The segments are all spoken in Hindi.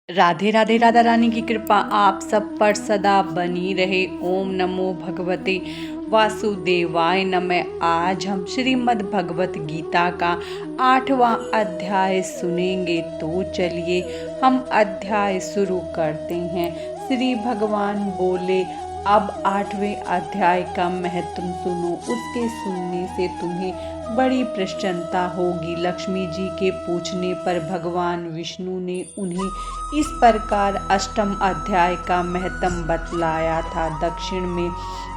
राधे राधे। राधा रानी की कृपा आप सब पर सदा बनी रहे। ओम नमो भगवते वासुदेवाय नमः। आज हम श्रीमद् भगवत गीता का 8वां अध्याय सुनेंगे। तो चलिए हम अध्याय शुरू करते हैं। श्री भगवान बोले, अब 8वें अध्याय का महत्व सुनो। उसके सुनने से तुम्हें बड़ी प्रसन्नता होगी। लक्ष्मी जी के पूछने पर भगवान विष्णु ने उन्हें इस प्रकार 8वें अध्याय का महत्व बतलाया था। दक्षिण में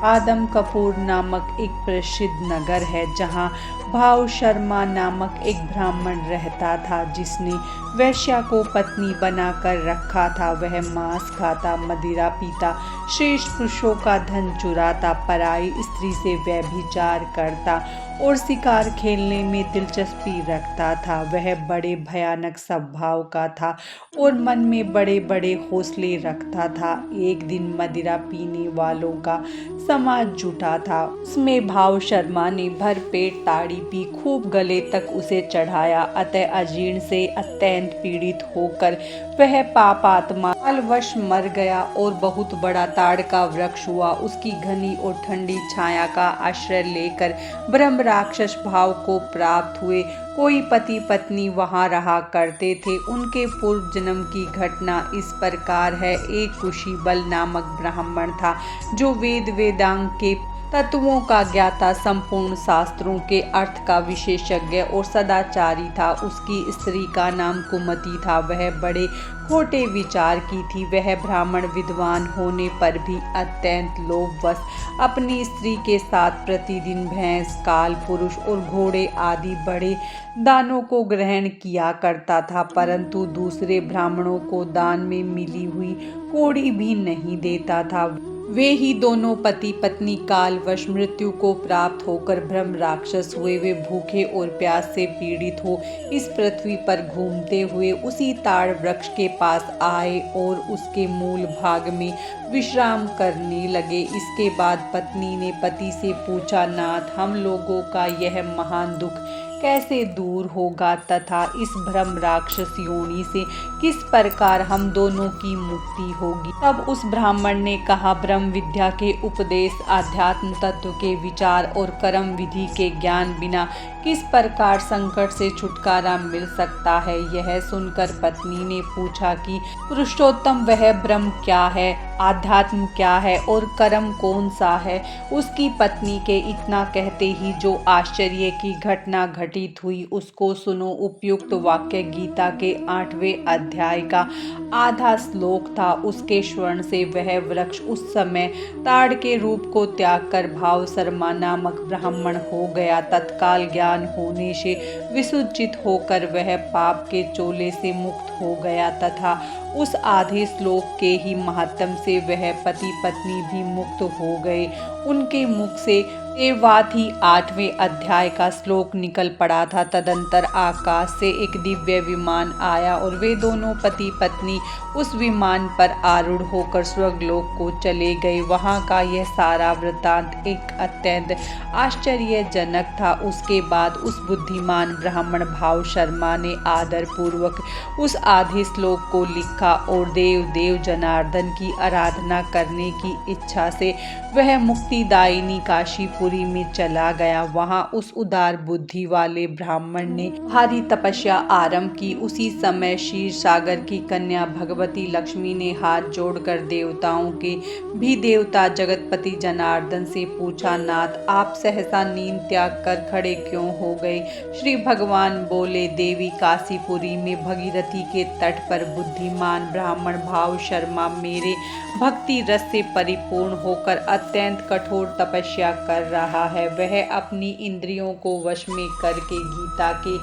आदम कपूर नामक एक प्रसिद्ध नगर है, जहाँ भाव शर्मा नामक एक ब्राह्मण रहता था, जिसने वैश्या को पत्नी बनाकर रखा था। वह मांस खाता, मदिरा पीता, श्रेष्ठ पुरुषों का धन चुराता, पराई स्त्री से व्यभिचार करता और शिकार खेलने में दिलचस्पी रखता था। वह बड़े भयानक स्वभाव का था और मन में बड़े बड़े हौसले रखता था। एक दिन मदिरा पीने वालों का समाज जुटा था। उसमें भाव शर्मा ने भर पेट ताड़ी पी, खूब गले तक उसे चढ़ाया। अतः अजीर्ण से अत्यंत पीड़ित होकर वह पापात्मा कालवश मर गया और बहुत बड़ा ताड़ का वृक्ष हुआ। उसकी घनी और ठंडी छाया का आश्रय लेकर ब्रह्म राक्षस भाव को प्राप्त हुए। कोई पति पत्नी वहां रहा करते थे। उनके पूर्व जन्म की घटना इस प्रकार है। एक कुशीबल नामक ब्राह्मण था, जो वेदांग के तत्वों का ज्ञाता, संपूर्ण शास्त्रों के अर्थ का विशेषज्ञ और सदाचारी था। उसकी स्त्री का नाम कुमति था। वह बड़े खोटे विचार की थी। वह ब्राह्मण विद्वान होने पर भी अत्यंत लोभवश अपनी स्त्री के साथ प्रतिदिन भैंस, काल, पुरुष और घोड़े आदि बड़े दानों को ग्रहण किया करता था, परंतु दूसरे ब्राह्मणों को दान में मिली हुई कौड़ी भी नहीं देता था। वे ही दोनों पति पत्नी कालवश मृत्यु को प्राप्त होकर ब्रह्म राक्षस हुए। वे भूखे और प्यास से पीड़ित हो इस पृथ्वी पर घूमते हुए उसी ताड़ वृक्ष के पास आए और उसके मूल भाग में विश्राम करने लगे। इसके बाद पत्नी ने पति से पूछा, नाथ, हम लोगों का यह महान दुख कैसे दूर होगा तथा इस भ्रम राक्षस योनि से किस प्रकार हम दोनों की मुक्ति होगी? तब उस ब्राह्मण ने कहा, ब्रह्म विद्या के उपदेश, आध्यात्म तत्व के विचार और कर्म विधि के ज्ञान बिना किस प्रकार संकट से छुटकारा मिल सकता है? यह सुनकर पत्नी ने पूछा कि पुरुषोत्तम वह ब्रह्म क्या है, आध्यात्म क्या है और कर्म कौन सा है? उसकी पत्नी के इतना कहते ही जो आश्चर्य की घटना घटित हुई उसको सुनो। उपयुक्त वाक्य गीता के 8वें अध्याय का आधा श्लोक था। उसके स्वर्ण से वह वृक्ष उस समय ताड़ के रूप को त्याग कर भाव शर्मा नामक ब्राह्मण हो गया। तत्काल ज्ञान होने से विसुचित होकर वह पाप के चोले से मुक्त हो गया तथा उस आधे श्लोक के ही महात्म से वह पति पत्नी भी मुक्त हो गए। उनके मुख से देववात ही 8वें अध्याय का श्लोक निकल पड़ा था। तदंतर आकाश से एक दिव्य विमान आया और वे दोनों पति पत्नी उस विमान पर आरूढ़ होकर स्वर्गलोक को चले गए। वहां का यह सारा वृत्तांत एक अत्यंत आश्चर्यजनक था। उसके बाद उस बुद्धिमान ब्राह्मण भाव शर्मा ने आदर पूर्वक उस आधे श्लोक को लिखा और देव जनार्दन की आराधना करने की इच्छा से वह मुक्तिदायिनी काशीपुरी में चला गया। वहां उस उदार बुद्धि वाले ब्राह्मण ने भारी तपस्या आरंभ की। उसी समय क्षीर सागर की कन्या भगवती लक्ष्मी ने हाथ जोड़कर देवताओं के भी देवता जगतपति जनार्दन से पूछा, नाथ, आप सहसा नींद त्याग कर खड़े क्यों हो गए? श्री भगवान बोले, देवी, काशीपुरी में भगीरथी के तट पर बुद्धिमान ब्राह्मण भाव शर्मा मेरे भक्ति रस से परिपूर्ण होकर अत्यंत कठोर तपस्या कर रहा है। वह अपनी इंद्रियों को वश में करके गीता के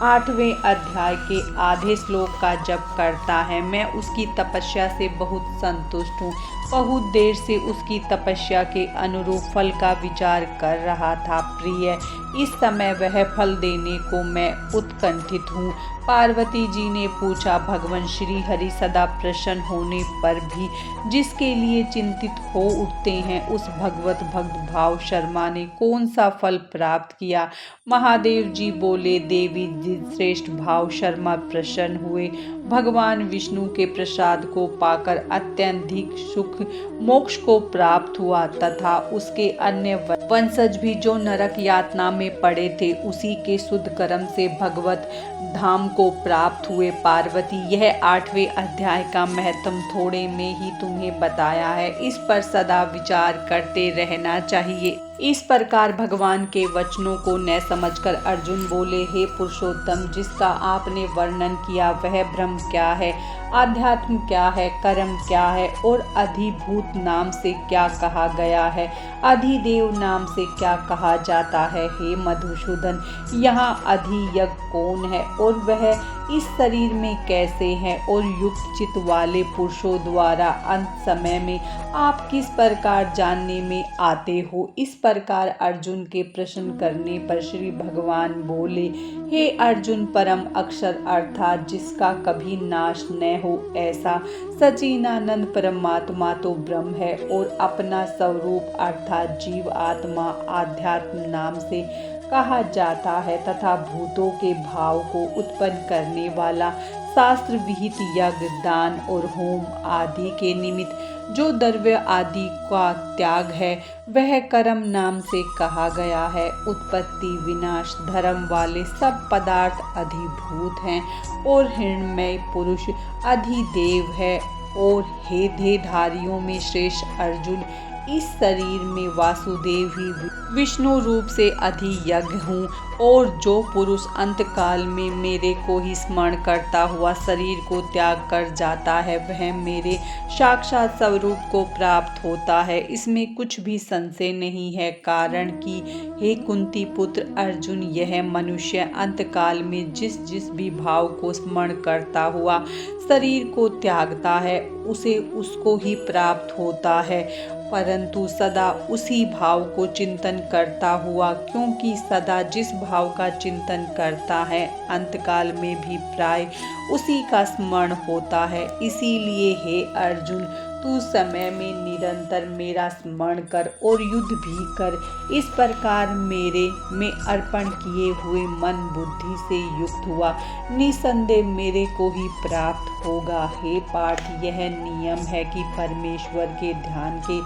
8वें अध्याय के आधे श्लोक का जप करता है। मैं उसकी तपस्या से बहुत संतुष्ट हूँ। बहुत देर से उसकी तपस्या के अनुरूप फल का विचार कर रहा था। प्रिय, इस समय वह फल देने को मैं उत्कंठित हूँ। पार्वती जी ने पूछा। भगवान श्री हरि सदा प्रसन्न होने पर भी जिसके लिए चिंतित हो उठते हैं, उस भगवत भक्त भाव शर्मा ने कौन सा फल प्राप्त किया? महादेव जी बोले। देवी जी श्रेष्ठ भाव शर्मा प्रसन्न हुए। भगवान विष्णु के प्रसाद को पाकर अत्यधिक सुख मोक्ष को प्राप्त हुआ तथा उसके अन्य वंशज भी जो नरक यातना में पड़े थे, उसी के शुद्ध कर्म से भगवत धाम को प्राप्त हुए। पार्वती, यह 8वें अध्याय का महत्व थोड़े में ही तुम्हें बताया है, इस पर सदा विचार करते रहना चाहिए। इस प्रकार भगवान के वचनों को न समझकर अर्जुन बोले। हे पुरुषोत्तम, जिसका आपने वर्णन किया वह ब्रह्म क्या है, आध्यात्म क्या है, कर्म क्या है और अधिभूत नाम से क्या कहा गया है, अधिदेव नाम से क्या कहा जाता है? हे मधुसूदन, यहाँ अधियज्ञ कौन है और वह इस शरीर में कैसे है और युक्त चित्त वाले पुरुषों द्वारा अंत समय में आप किस प्रकार जानने में आते हो? इस प्रकार अर्जुन के प्रश्न करने पर श्री भगवान बोले। हे अर्जुन, परम अक्षर अर्थात जिसका कभी नाश न हो ऐसा सच्चिदानंद परमात्मा तो ब्रह्म है और अपना स्वरूप अर्थात जीव आत्मा आध्यात्म नाम से कहा जाता है तथा भूतों के भाव को उत्पन्न करने वाला शास्त्र विहित यज्ञ, दान और होम आदि के निमित्त जो द्रव्य आदि का त्याग है वह कर्म नाम से कहा गया है। उत्पत्ति विनाश धर्म वाले सब पदार्थ अधिभूत हैं और हिरण्मय पुरुष अधिदेव है। और हे देहधारियों में श्रेष्ठ अर्जुन, इस शरीर में वासुदेव ही विष्णु रूप से अधियज्ञ हूँ और जो पुरुष अंतकाल में मेरे को ही स्मरण करता हुआ शरीर को त्याग कर जाता है वह मेरे साक्षात स्वरूप को प्राप्त होता है। इसमें कुछ भी संशय नहीं है, कारण कि हे कुंती पुत्र अर्जुन, यह मनुष्य अंतकाल में जिस जिस भी भाव को स्मरण करता हुआ शरीर को त्यागता है उसे उसको ही प्राप्त होता है, परंतु सदा उसी भाव को चिंतन करता हुआ, क्योंकि सदा जिस भाव का चिंतन करता है अंतकाल में भी प्राय उसी का स्मरण होता है। इसीलिए हे अर्जुन, तू समय में निरंतर मेरा स्मरण कर और युद्ध भी कर। इस प्रकार मेरे में अर्पण किए हुए मन बुद्धि से युक्त हुआ निसंदेह मेरे को ही प्राप्त होगा। हे पार्थ, यह नियम है कि परमेश्वर के ध्यान के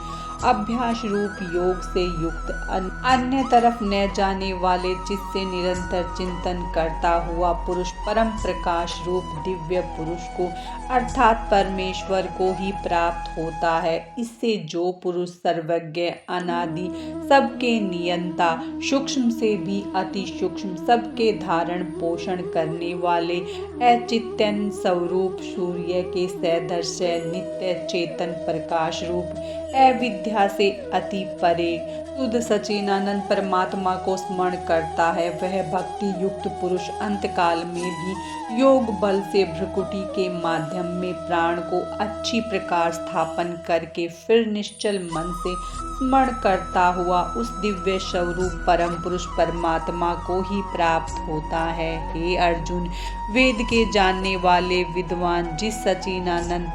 अभ्यास रूप योग से युक्त अन्य तरफ न जाने वाले जिससे निरंतर चिंतन करता हुआ पुरुष परम प्रकाश रूप दिव्य पुरुष को अर्थात परमेश्वर को ही प्राप्त होता है। इससे जो पुरुष सर्वज्ञ अनादि सबके नियंता सूक्ष्म से भी अति सूक्ष्म सबके धारण पोषण करने वाले अचिंत्य स्वरूप सूर्य के सदृश नित्य चेतन प्रकाश रूप अविद्या से अति परे शुद्ध सच्चिदानंद परमात्मा को स्मरण करता है, वह भक्ति युक्त पुरुष अंतकाल में भी योग बल से भ्रुकुटी के माध्यम में प्राण को अच्छी प्रकार स्थापन करके फिर निश्चल मन से स्मरण करता हुआ उस दिव्य स्वरूप परम पुरुष परमात्मा को ही प्राप्त होता है। हे अर्जुन, वेद के जानने वाले विद्वान जिस सच्चिदानंद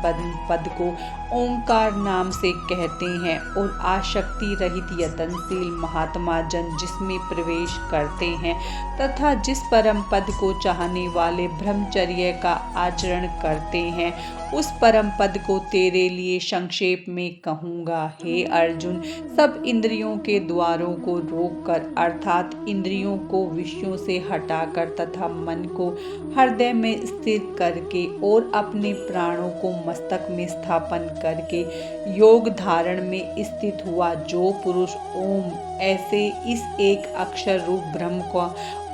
पद को ओंकार नाम से कहते हैं और आसक्ति रहित यतनशील महात्मा जन जिसमें प्रवेश करते हैं तथा जिस परम पद को चाहने वाले ब्रह्मचर्य का आचरण करते हैं, उस परम पद को तेरे लिए संक्षेप में कहूँगा। हे अर्जुन, सब इंद्रियों के द्वारों को रोककर अर्थात इंद्रियों को विषयों से हटाकर तथा मन को हृदय में स्थिर करके और अपने प्राणों को मस्तक में स्थापन करके योग धारण में स्थित हुआ जो पुरुष ओम ऐसे इस एक अक्षर रूप ब्रह्म का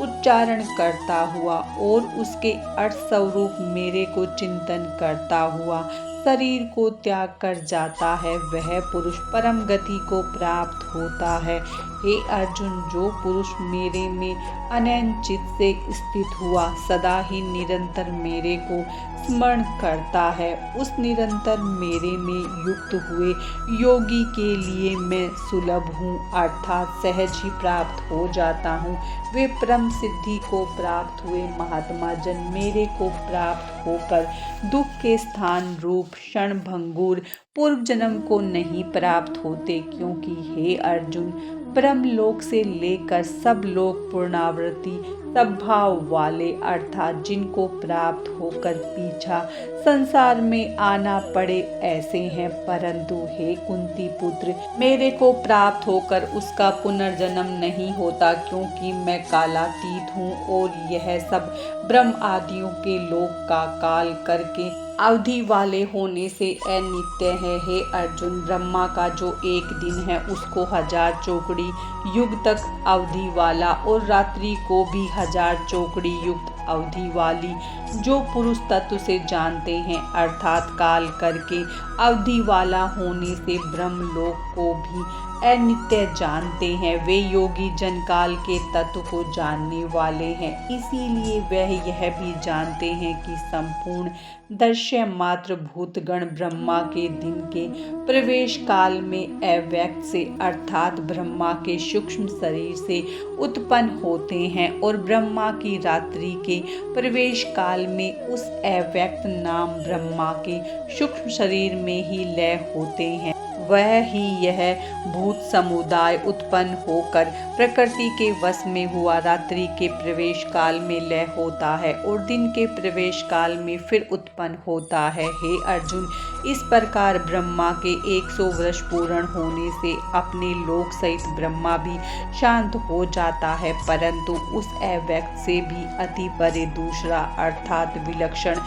उच्चारण करता हुआ और उसके अर्थ स्वरूप मेरे को चिंतन करता हुआ शरीर को त्याग कर जाता है वह पुरुष परम गति को प्राप्त होता है। हे अर्जुन, जो पुरुष मेरे में अनन्य चित्त से स्थित हुआ सदा ही निरंतर मेरे को स्मरण करता है, उस निरंतर मेरे में युक्त हुए योगी के लिए मैं सुलभ हूँ, अर्थात सहज ही प्राप्त हो जाता हूँ। वे परम सिद्धि को प्राप्त हुए महात्मा जन मेरे को प्राप्त होकर दुख के स्थान रूप क्षण भंगुर पूर्व जन्म को नहीं प्राप्त होते, क्योंकि हे अर्जुन, ब्रह्मलोक से लेकर सब लोग पूर्णावृत्ति सद्भाव वाले अर्थात जिनको प्राप्त होकर पीछा संसार में आना पड़े ऐसे हैं। परंतु हे कुंती पुत्र, मेरे को प्राप्त होकर उसका पुनर्जन्म नहीं होता, क्योंकि मैं कालातीत हूँ और यह सब ब्रह्म आदियों के लोक का काल करके अवधि वाले होने से अनित्य है। हे अर्जुन, ब्रह्मा का जो एक दिन है उसको 1000 चौकड़ी युग तक अवधि वाला और रात्रि को भी 1000 चौकड़ी युक्त अवधि वाली जो पुरुष तत्व से जानते हैं, अर्थात काल करके अवधि वाला होने से ब्रह्मलोक को भी अनित्य जानते हैं, वे योगी जन काल के तत्व को जानने वाले हैं। इसीलिए वह यह भी जानते हैं कि संपूर्ण दृश्य मात्र भूतगण ब्रह्मा के दिन के प्रवेश काल में अव्यक्त से अर्थात ब्रह्मा के सूक्ष्म शरीर से उत्पन्न होते हैं और ब्रह्मा की रात्रि के प्रवेश काल में उस अव्यक्त नाम ब्रह्मा के सूक्ष्म शरीर में ही लय होते हैं। वह ही यह भूत समुदाय उत्पन्न होकर प्रकृति के वश में हुआ रात्रि के प्रवेश काल में लय होता है और दिन के प्रवेश काल में फिर उत्पन्न होता है। हे अर्जुन, इस प्रकार ब्रह्मा के 100 वर्ष पूर्ण होने से अपने लोक सहित ब्रह्मा भी शांत हो जाता है, परंतु उस अव्यक्त से भी अति परे दूसरा अर्थात विलक्षण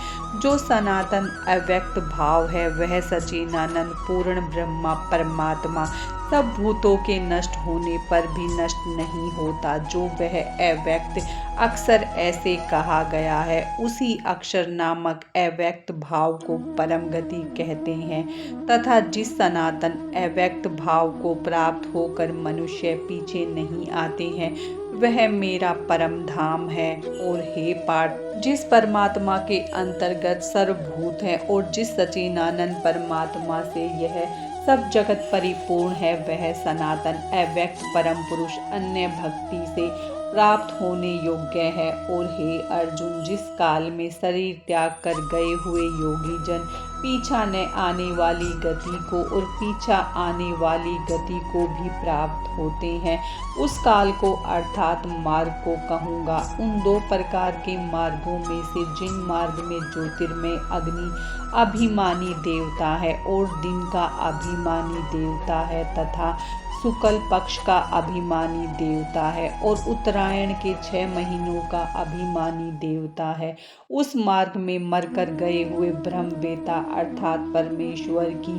जो सनातन अव्यक्त भाव है वह सच्चिदानंद पूर्ण ब्रह्मा परमात्मा सब भूतों के नष्ट होने पर भी नष्ट नहीं होता, जो वह अव्यक्त अक्षर ऐसे कहा गया है। उसी अक्षर नामक अव्यक्त भाव को परम गति कहते हैं तथा जिस सनातन अव्यक्त भाव को प्राप्त होकर मनुष्य पीछे नहीं आते हैं वह मेरा परम धाम है। और हे पार्थ, जिस परमात्मा के अंतर्गत सर्वभूत है और जिस सच्चिदानंद परमात्मा से यह सब जगत परिपूर्ण है वह सनातन अव्यक्त परम पुरुष अन्य भक्ति से प्राप्त होने योग्य है। और हे अर्जुन, जिस काल में शरीर त्याग कर गए हुए योगी जन पीछा न आने वाली गति को और पीछा आने वाली गति को भी प्राप्त होते हैं, उस काल को अर्थात मार्ग को कहूँगा। उन 2 प्रकार के मार्गों में से जिन मार्ग में ज्योतिर्मय अग्नि अभिमानी देवता है और दिन का अभिमानी देवता है तथा शुक्ल पक्ष का अभिमानी देवता है और उत्तरायण के 6 महीनों का अभिमानी देवता है, उस मार्ग में मरकर गए हुए ब्रह्मवेता अर्थात परमेश्वर की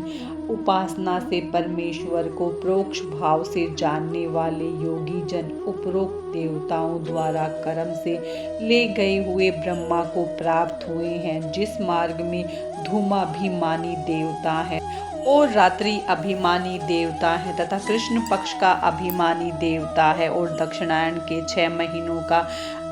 उपासना से परमेश्वर को परोक्ष भाव से जानने वाले योगी जन उपरोक्त देवताओं द्वारा कर्म से ले गए हुए ब्रह्मा को प्राप्त हुए हैं। जिस मार्ग में धूमाभिमानी देवता है और रात्रि अभिमानी देवता है तथा कृष्ण पक्ष का अभिमानी देवता है और दक्षिणायन के 6 महीनों का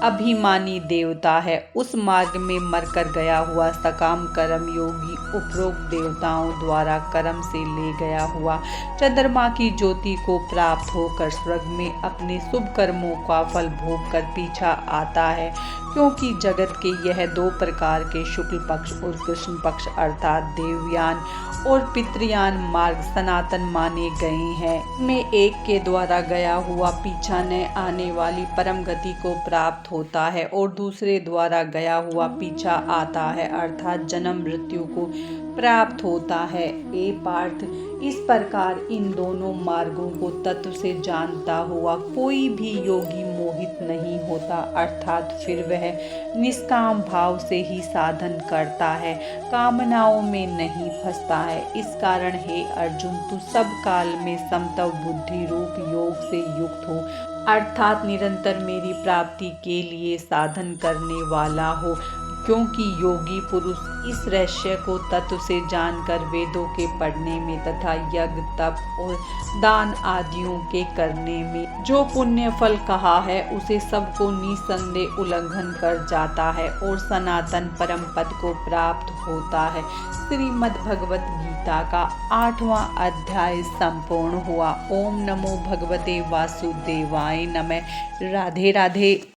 अभिमानी देवता है, उस मार्ग में मरकर गया हुआ सकाम कर्म योगी उपरोक्त देवताओं द्वारा कर्म से ले गया हुआ चंद्रमा की ज्योति को प्राप्त होकर स्वर्ग में अपने शुभ कर्मों का फल भोग कर पीछा आता है। क्योंकि जगत के यह 2 प्रकार के शुक्ल पक्ष और कृष्ण पक्ष अर्थात देवयान और पितृयान मार्ग सनातन माने गए हैं, में एक के द्वारा गया हुआ पीछा न आने वाली परम गति को प्राप्त होता है और दूसरे द्वारा गया हुआ पीछा आता है अर्थात जन्म मृत्यु को प्राप्त होता है। ए पार्थ, इस प्रकार इन दोनों मार्गों को तत्व से जानता हुआ कोई भी योगी मोहित नहीं होता, अर्थात फिर वह निष्काम भाव से ही साधन करता है, कामनाओं में नहीं फंसता है। इस कारण हे अर्जुन, तू सब काल में समत्व बुद्धि रूप योग से युक्त हो, अर्थात निरंतर मेरी प्राप्ति के लिए साधन करने वाला हो। क्योंकि योगी पुरुष इस रहस्य को तत्व से जानकर वेदों के पढ़ने में तथा यज्ञ तप और दान आदियों के करने में जो पुण्य फल कहा है उसे सबको निसंदेह उल्लंघन कर जाता है और सनातन परम पद को प्राप्त होता है। श्रीमद् भगवत गीता का 8वां अध्याय संपूर्ण हुआ। ओम नमो भगवते वासुदेवाय नमः। राधे राधे।